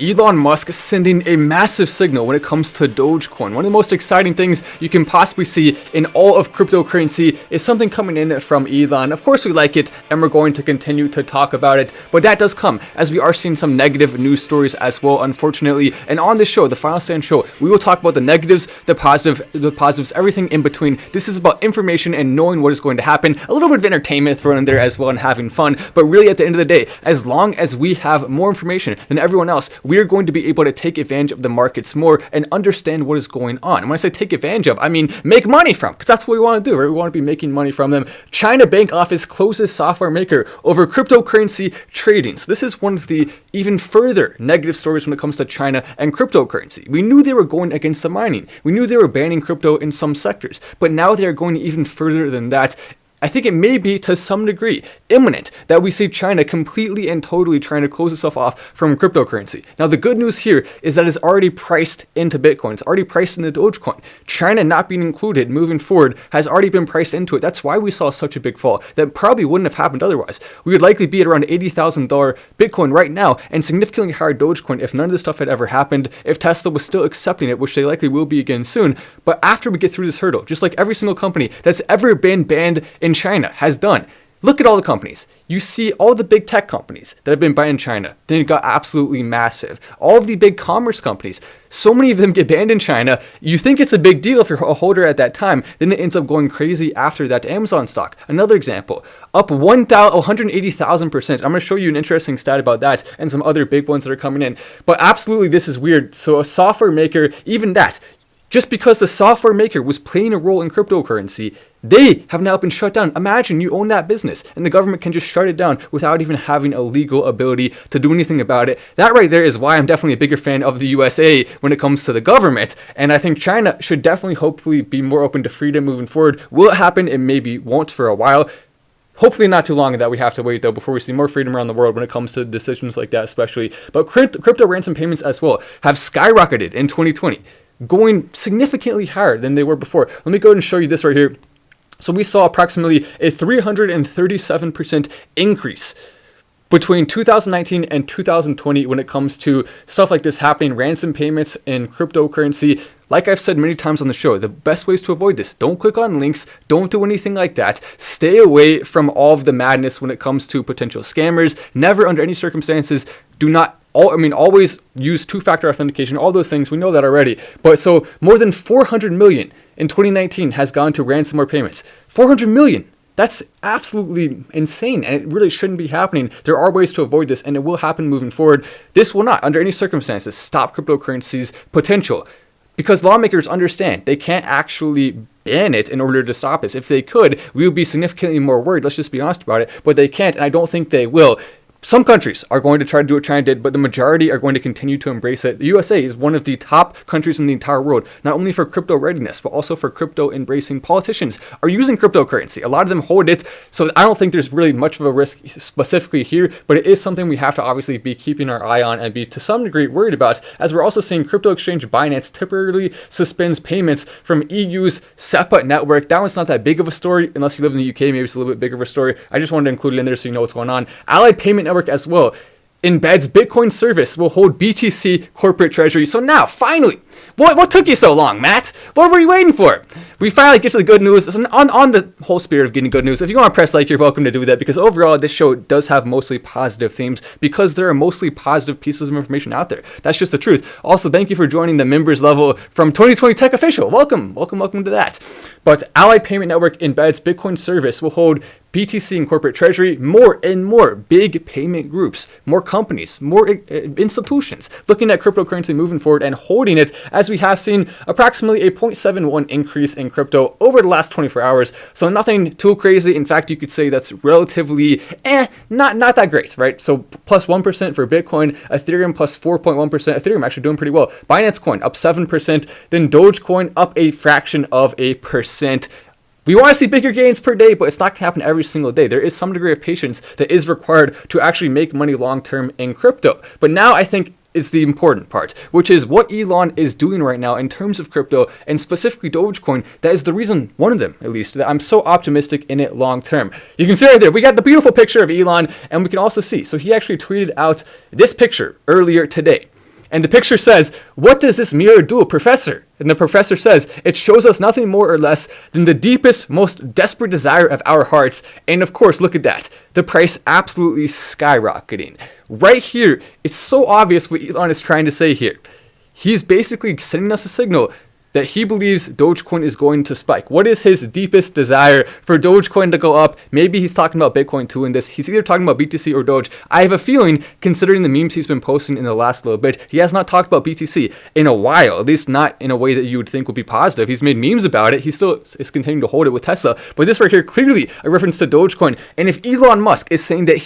Elon Musk sending a massive signal when it comes to Dogecoin. One of the most exciting things you can possibly see in all of cryptocurrency is something coming in from Elon. Of course we like it and we're going to continue to talk about it, but that does come as we are seeing some negative news stories as well, unfortunately. And on this show, the Final Stand show, we will talk about the negatives, the positives, everything in between. This is about information and knowing what is going to happen. A little bit of entertainment thrown in there as well and having fun, but really at the end of the day, as long as we have more information than everyone else, we are going to be able to take advantage of the markets more and understand what is going on. And when I say take advantage of, I mean make money from, because that's what we want to do, right? We want to be making money from them. China Bank Office closes software maker over cryptocurrency trading. So this is one of the even further negative stories when it comes to China and cryptocurrency. We knew they were going against the mining. We knew they were banning crypto in some sectors, but now they are going even further than that. I think it may be, to some degree, imminent that we see China completely and totally trying to close itself off from cryptocurrency. Now, the good news here is that it's already priced into Bitcoin. It's already priced into Dogecoin. China not being included moving forward has already been priced into it. That's why we saw such a big fall. That probably wouldn't have happened otherwise. We would likely be at around $80,000 Bitcoin right now and significantly higher Dogecoin if none of this stuff had ever happened, if Tesla was still accepting it, which they likely will be again soon. But after we get through this hurdle, just like every single company that's ever been banned in China has done. Look at all the companies. You see all the big tech companies that have been banned in China. They got absolutely massive. All of the big commerce companies, so many of them get banned in China. You think it's a big deal if you're a holder at that time. Then it ends up going crazy after that. Amazon stock, another example, up 180,000%. I'm going to show you an interesting stat about that and some other big ones that are coming in. But absolutely, this is weird. So a software maker, even that, just because the software maker was playing a role in cryptocurrency, they have now been shut down. Imagine you own that business and the government can just shut it down without even having a legal ability to do anything about it. That right there is why I'm definitely a bigger fan of the USA when it comes to the government. And I think China should definitely, hopefully, be more open to freedom moving forward. Will it happen? It maybe won't for a while. Hopefully not too long that we have to wait, though, before we see more freedom around the world when it comes to decisions like that, especially. But crypto ransom payments as well have skyrocketed in 2020. Going significantly higher than they were before. Let me go ahead and show you this right here. So we saw approximately a 337% increase between 2019 and 2020 when it comes to stuff like this happening, ransom payments in cryptocurrency. Like I've said many times on the show, the best ways to avoid this, don't click on links, don't do anything like that. Stay away from all of the madness when it comes to potential scammers. Never under any circumstances, always use two-factor authentication, all those things, we know that already. But so more than 400 million in 2019 has gone to ransomware payments. 400 million. That's absolutely insane, and it really shouldn't be happening. There are ways to avoid this, and it will happen moving forward. This will not, under any circumstances, stop cryptocurrency's potential, because lawmakers understand they can't actually ban it in order to stop this. If they could, we would be significantly more worried. Let's just be honest about it, but they can't, and I don't think they will. Some countries are going to try to do what China did, but the majority are going to continue to embrace it. The USA is one of the top countries in the entire world, not only for crypto readiness, but also for crypto embracing. Politicians are using cryptocurrency. A lot of them hold it, so I don't think there's really much of a risk specifically here, but it is something we have to obviously be keeping our eye on and be to some degree worried about, as we're also seeing crypto exchange Binance temporarily suspends payments from EU's SEPA network. That one's not that big of a story, unless you live in the UK, maybe it's a little bit bigger of a story. I just wanted to include it in there so you know what's going on. Allied Payment Network as well embeds Bitcoin service will hold BTC corporate treasury. So now, finally, what took you so long, Matt? What were you waiting for? We finally get to the good news. On the whole spirit of getting good news, if you want to press like, you're welcome to do that, because overall, this show does have mostly positive themes, because there are mostly positive pieces of information out there. That's just the truth. Also, thank you for joining the members level from 2020 Tech Official. Welcome to that. But Allied Payment Network embeds Bitcoin service will hold BTC in corporate treasury. More and more big payment groups, more companies, more institutions looking at cryptocurrency moving forward and holding it, as we have seen approximately a 0.71 increase in crypto over the last 24 hours. So nothing too crazy. In fact, you could say that's relatively not that great, right? So plus 1% for Bitcoin, Ethereum plus 4.1%. Ethereum actually doing pretty well. Binance Coin up 7%, then Dogecoin up a fraction of a percent. We want to see bigger gains per day, but it's not going to happen every single day. There is some degree of patience that is required to actually make money long-term in crypto. But now I think is the important part, which is what Elon is doing right now in terms of crypto, and specifically Dogecoin. That is the reason, one of them at least, that I'm so optimistic in it long term. You can see right there, we got the beautiful picture of Elon, and we can also see, so he actually tweeted out this picture earlier today. And the picture says, "What does this mirror do, Professor?" And the professor says, "It shows us nothing more or less than the deepest, most desperate desire of our hearts." And of course, look at that. The price absolutely skyrocketing. Right here, it's so obvious what Elon is trying to say here. He's basically sending us a signal that he believes Dogecoin is going to spike. What is his deepest desire for Dogecoin to go up? Maybe he's talking about Bitcoin too in this. He's either talking about BTC or Doge. I have a feeling, considering the memes he's been posting in the last little bit, he has not talked about BTC in a while, at least not in a way that you would think would be positive. He's made memes about it. He still is continuing to hold it with Tesla. But this right here, clearly a reference to Dogecoin. And if Elon Musk is saying that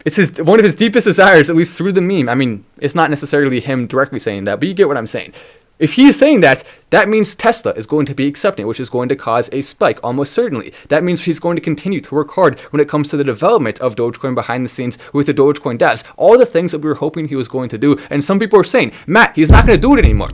it's one of his deepest desires, at least through the meme. I mean, it's not necessarily him directly saying that, but you get what I'm saying. If he's saying that, that means Tesla is going to be accepting, which is going to cause a spike, almost certainly. That means he's going to continue to work hard when it comes to the development of Dogecoin behind the scenes with the Dogecoin devs. All the things that we were hoping he was going to do. And some people are saying, Matt, he's not going to do it anymore.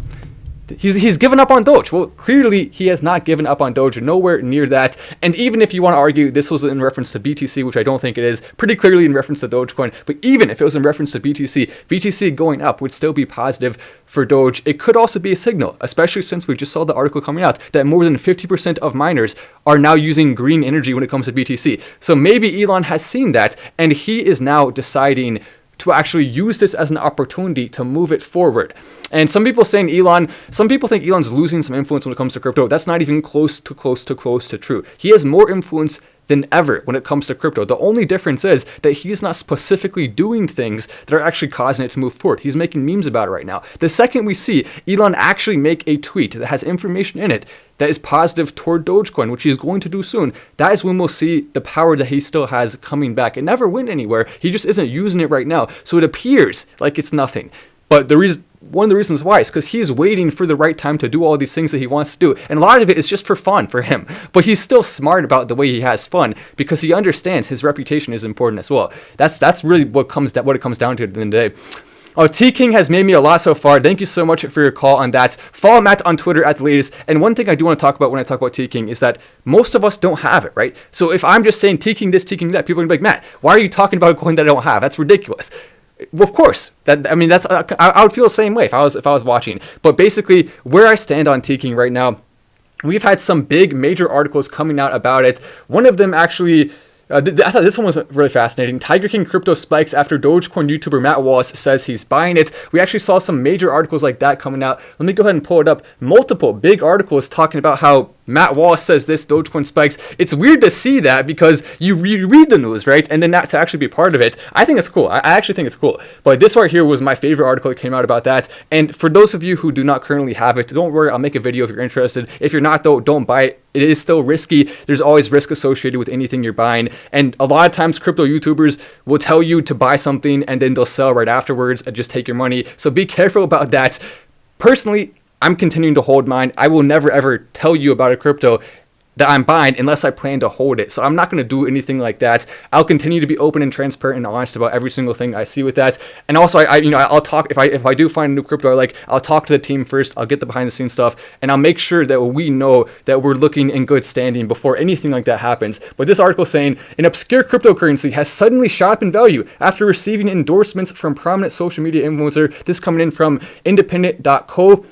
He's given up on Doge. Well, clearly he has not given up on Doge, nowhere near that. And even if you want to argue this was in reference to BTC, which I don't think it is, pretty clearly in reference to Dogecoin, but even if it was in reference to BTC going up would still be positive for Doge. It could also be a signal, especially since we just saw the article coming out that more than 50% of miners are now using green energy when it comes to BTC. So maybe Elon has seen that and he is now deciding to actually use this as an opportunity to move it forward. And some people think Elon's losing some influence when it comes to crypto. That's not even close to true. He has more influence than ever when it comes to crypto. The only difference is that he's not specifically doing things that are actually causing it to move forward. He's making memes about it right now. The second we see Elon actually make a tweet that has information in it that is positive toward Dogecoin, which he's going to do soon, that is when we'll see the power that he still has coming back. It never went anywhere. He just isn't using it right now. So it appears like it's nothing. But one of the reasons why is because he's waiting for the right time to do all these things that he wants to do. And a lot of it is just for fun for him. But he's still smart about the way he has fun because he understands his reputation is important as well. That's really what it comes down to at the end of the day. Oh, T-King has made me a lot so far. Thank you so much for your call on that. Follow Matt on Twitter at the latest. And one thing I do want to talk about when I talk about T-King is that most of us don't have it, right? So if I'm just saying T-King this, T-King that, people are going to be like, Matt, why are you talking about a coin that I don't have? That's ridiculous. Well, of course, I would feel the same way if I was watching. But basically, where I stand on T-King right now, we've had some big major articles coming out about it. One of them actually, I thought this one was really fascinating. Tiger King crypto spikes after Dogecoin YouTuber Matt Wallace says he's buying it. We actually saw some major articles like that coming out. Let me go ahead and pull it up. Multiple big articles talking about how Matt Wallace says this Dogecoin spikes. It's weird to see that because you read the news, right? And then not to actually be part of it. I think it's cool. I actually think it's cool. But this right here was my favorite article that came out about that. And for those of you who do not currently have it, don't worry. I'll make a video if you're interested. If you're not, though, don't buy it. It is still risky. There's always risk associated with anything you're buying. And a lot of times crypto YouTubers will tell you to buy something and then they'll sell right afterwards and just take your money. So be careful about that. Personally, I'm continuing to hold mine. I will never ever tell you about a crypto that I'm buying unless I plan to hold it. So I'm not going to do anything like that. I'll continue to be open and transparent and honest about every single thing I see with that. And also, I'll talk if I do find a new crypto I like, I'll talk to the team first. I'll get the behind the scenes stuff, and I'll make sure that we know that we're looking in good standing before anything like that happens. But this article saying an obscure cryptocurrency has suddenly shot up in value after receiving endorsements from prominent social media influencer. This coming in from independent.co.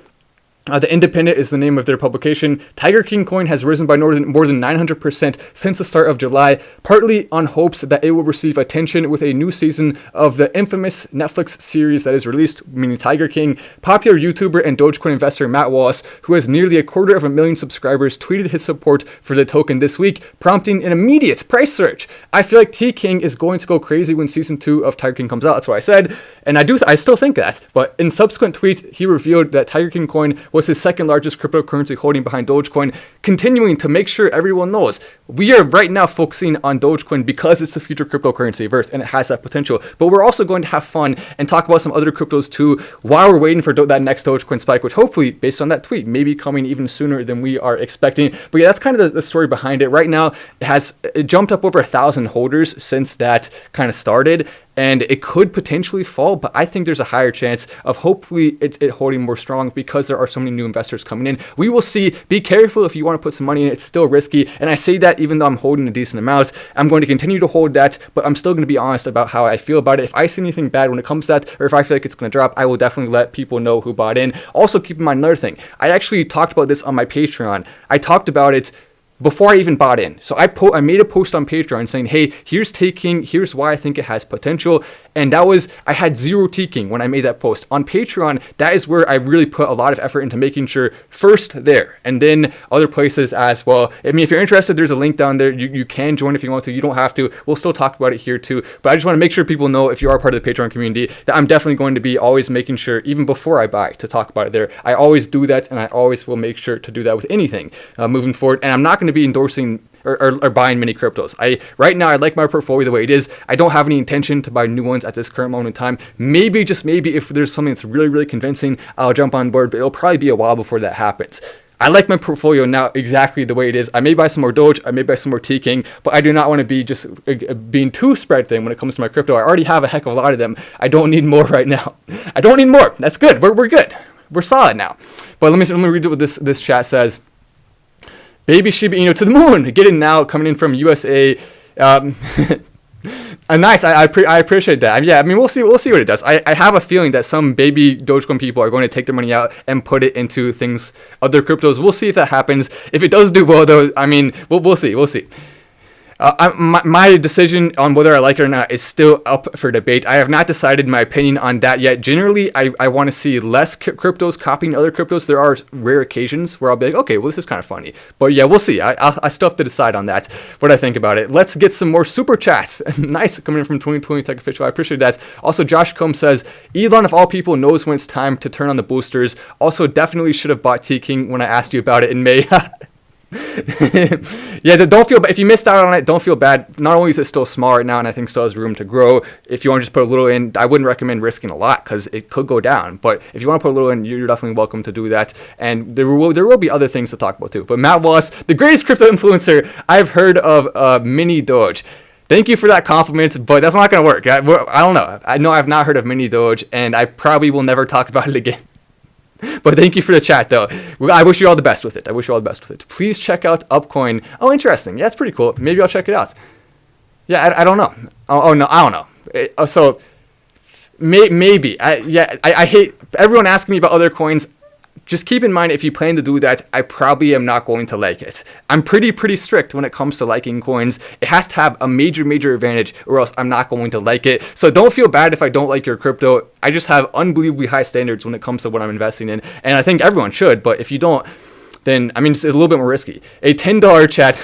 The Independent is the name of their publication. Tiger King coin has risen by more than 900% since the start of July, partly on hopes that it will receive attention with a new season of the infamous Netflix series that is released, meaning Tiger King. Popular YouTuber and Dogecoin investor Matt Wallace, who has nearly 250,000 subscribers, tweeted his support for the token this week, prompting an immediate price surge. I feel like T-King is going to go crazy when season 2 of Tiger King comes out. That's what I said, and I still think that. But in subsequent tweets, he revealed that Tiger King coin was his second largest cryptocurrency holding behind Dogecoin, continuing to make sure everyone knows we are right now focusing on Dogecoin because it's the future cryptocurrency of Earth and it has that potential. But we're also going to have fun and talk about some other cryptos too while we're waiting for that next Dogecoin spike, which hopefully, based on that tweet, may be coming even sooner than we are expecting. But yeah, that's kind of the story behind it. Right now, it jumped up over 1,000 holders since that kind of started. and it could potentially fall, but I think there's a higher chance of hopefully it holding more strong because there are so many new investors coming in. We will see. Be careful if you want to put some money in. It's still risky, and I say that even though I'm holding a decent amount. I'm going to continue to hold that, but I'm still going to be honest about how I feel about it. If I see anything bad when it comes to that, or if I feel like it's going to drop, I will definitely let people know who bought in. Also, keep in mind another thing. I actually talked about this on my Patreon. I talked about it before I even bought in. So I made a post on Patreon saying, hey, here's why I think it has potential. And I had zero taking when I made that post. On Patreon, that is where I really put a lot of effort into making sure first there, and then other places as well. I mean, if you're interested, there's a link down there. You can join if you want to. You don't have to. We'll still talk about it here too. But I just want to make sure people know, if you are part of the Patreon community, that I'm definitely going to be always making sure, even before I buy, to talk about it there. I always do that, and I always will make sure to do that with anything moving forward. And I'm not going to be endorsing or buying many cryptos. Right now I like my portfolio the way it is. I don't have any intention to buy new ones at this current moment in time. Maybe, just maybe, if there's something that's really, really convincing, I'll jump on board, but it'll probably be a while before that happens. I like my portfolio now exactly the way it is. I may buy some more Doge, I may buy some more T-King, but I do not want to be just being too spread thin when it comes to my crypto. I already have a heck of a lot of them. I don't need more right now. I don't need more. That's good. We're good. We're solid now. But let me read what this chat says. Baby Shiba Inu to the moon. Get it now. Coming in from USA. Nice. I appreciate that. Yeah. I mean, we'll see what it does. I have a feeling that some baby Dogecoin people are going to take their money out and put it into other cryptos. We'll see if that happens. If it does do well, though, I mean, we'll see. We'll see. My decision on whether I like it or not is still up for debate. I have not decided my opinion on that yet. Generally, I want to see less cryptos copying other cryptos. There are rare occasions where I'll be like, okay, well, this is kind of funny. But yeah, we'll see. I still have to decide on that, what I think about it. Let's get some more super chats. Nice, coming in from 2020 Tech Official. I appreciate that. Also, Josh Combs says, Elon, of all people, knows when it's time to turn on the boosters. Also, definitely should have bought T-King when I asked you about it in May. Yeah, don't feel bad. If you missed out on it, don't feel bad. Not only is it still small right now, and I think still has room to grow, if you want to just put a little in, I wouldn't recommend risking a lot because it could go down. But if you want to put a little in, you're definitely welcome to do that. And there will be other things to talk about too. But Matt Wallace, the greatest crypto influencer I've heard of, mini Doge. Thank you for that compliment, but that's not going to work. I don't know. I know I've not heard of mini Doge, and I probably will never talk about it again. But thank you for the chat, though. I wish you all the best with it. Please check out Upcoin. Oh, interesting. Yeah, that's pretty cool. Maybe I'll check it out. Yeah, I don't know. Oh no, I don't know. So maybe. I hate everyone asking me about other coins. Just keep in mind, if you plan to do that, I probably am not going to like it. I'm pretty strict when it comes to liking coins. It has to have a major advantage, or else I'm not going to like it. So don't feel bad if I don't like your crypto. I just have unbelievably high standards when it comes to what I'm investing in, and I think everyone should. But if you don't, then I mean, it's a little bit more risky. A $10 chat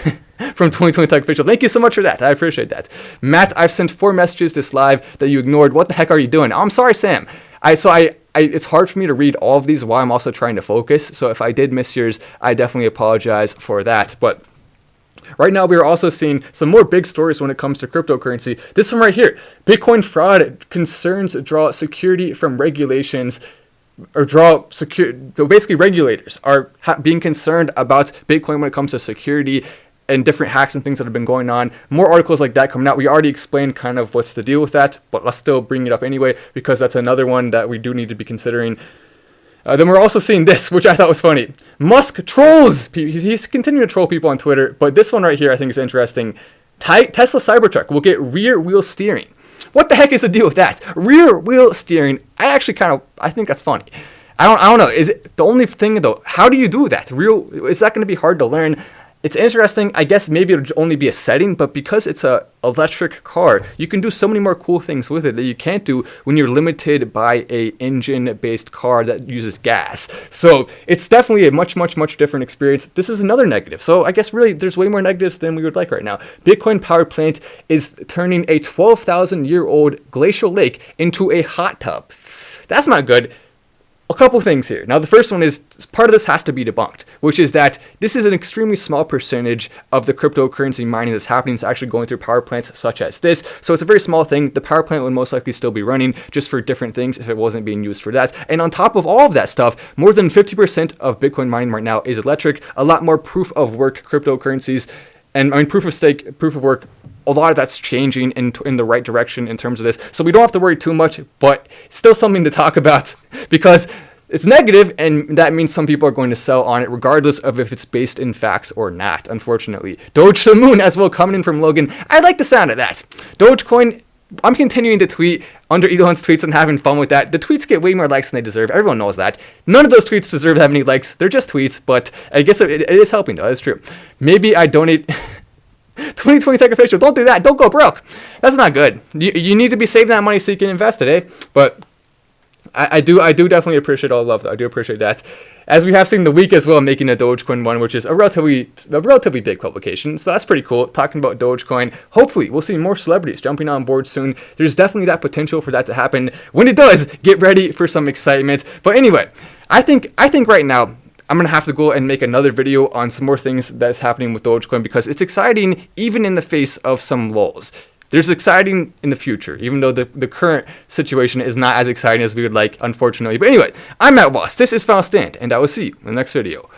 from 2020 Tech Official. Thank you so much for that. I appreciate that. Matt, I've sent 4 messages this live that you ignored. What the heck are you doing? Oh, I'm sorry, Sam. It's hard for me to read all of these while I'm also trying to focus. So if I did miss yours, I definitely apologize for that. But right now, we are also seeing some more big stories when it comes to cryptocurrency. This one right here, Bitcoin fraud concerns draw security from regulations, or basically regulators are being concerned about Bitcoin when it comes to security and different hacks and things that have been going on. More articles like that coming out. We already explained kind of what's the deal with that, but let's still bring it up anyway, because that's another one that we do need to be considering. Then we're also seeing this, which I thought was funny. Musk trolls. He's continuing to troll people on Twitter, but this one right here I think is interesting. Tesla Cybertruck will get rear wheel steering. What the heck is the deal with that? Rear wheel steering. I think that's funny. I don't know. Is it the only thing though? How do you do that? Is that going to be hard to learn? It's interesting. I guess maybe it'll only be a setting, but because it's a electric car, you can do so many more cool things with it that you can't do when you're limited by a engine-based car that uses gas. So it's definitely a much different experience. This is another negative. So I guess really there's way more negatives than we would like right now. Bitcoin power plant is turning a 12,000-year-old glacial lake into a hot tub. That's not good. A couple things here. Now, the first one is part of this has to be debunked, which is that this is an extremely small percentage of the cryptocurrency mining that's happening. It's actually going through power plants such as this. So it's a very small thing. The power plant would most likely still be running just for different things if it wasn't being used for that. And on top of all of that stuff, more than 50% of Bitcoin mining right now is electric. A lot more proof of work cryptocurrencies, and I mean proof of stake, proof of work a lot of that's changing in the right direction in terms of this. So we don't have to worry too much, but still something to talk about because it's negative, and that means some people are going to sell on it regardless of if it's based in facts or not, unfortunately. Doge to the moon as well, coming in from Logan. I like the sound of that. Dogecoin, I'm continuing to tweet under Elon's tweets and having fun with that. The tweets get way more likes than they deserve. Everyone knows that. None of those tweets deserve that many likes. They're just tweets, but I guess it is helping, though. That's true. Maybe I donate 2020 Tech Official. Don't do that. Don't go broke. That's not good. You need to be saving that money so you can invest it, eh? But I do definitely appreciate all the love, though. I do appreciate that. As we have seen the week as well, making a Dogecoin one, which is a relatively big publication. So that's pretty cool. Talking about Dogecoin. Hopefully, we'll see more celebrities jumping on board soon. There's definitely that potential for that to happen. When it does, get ready for some excitement. But anyway, I think right now, I'm going to have to go and make another video on some more things that's happening with Dogecoin because it's exciting even in the face of some lulls. There's exciting in the future, even though the current situation is not as exciting as we would like, unfortunately. But anyway, I'm Matt Wass. This is Final Stand, and I will see you in the next video.